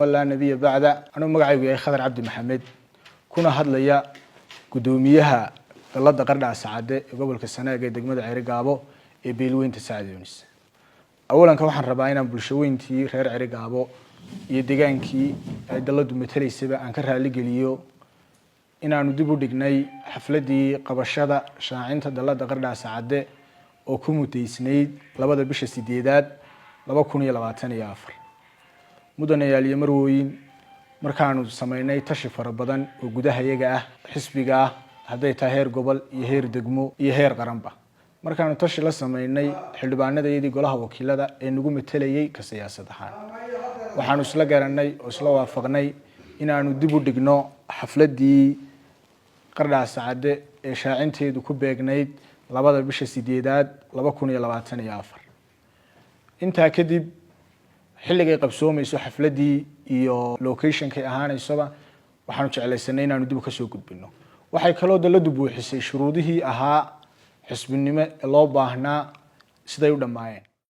والله نبي بعد أنا مقعد خضر عبد محمد كنا هذليا قدوميها الله دقرنا سعادة قبل كسنة جاي دقمة Ceerigaabo بيلوين تساعد يونس أولاً كوحن ربعنا بالشوين تي غير Ceerigaabo يدقان كي الله دمتلي سبع أنكرها لجليو إن أنا ندبو دقناي حفلتي قبشة شاعنت الله دقرنا سعادة وكمتي سنيد لبدا بيش استديادات لبا كوني لباتني يافر مدن يالي مروين مركانو سميناي تشي فربدن وجودها يجا حسبيغا هذا تهير قبل يهير دقمو يهير قرنبا مركانو تشي لسميناي حلبانada yidi golaha wakiilada ee nagu metelayay ka siyaasad ahaan waxaanu isla garanay oo isla waafaqnay inaanu dib u dhigno xafladii qardaa saacade ee shaacinteedu ku beegnayd labada bisha 8aad 2024 inta kadib xilligay qabsoomayso xafladii iyo location-kay ahaanaysaba waxaanu jeclaysanay inaanu dib ka soo gudbino waxay kaloo dawladdu buuxisay shuruudihii ahaa xisbinimo loo baahnaa siday u dhamaayeen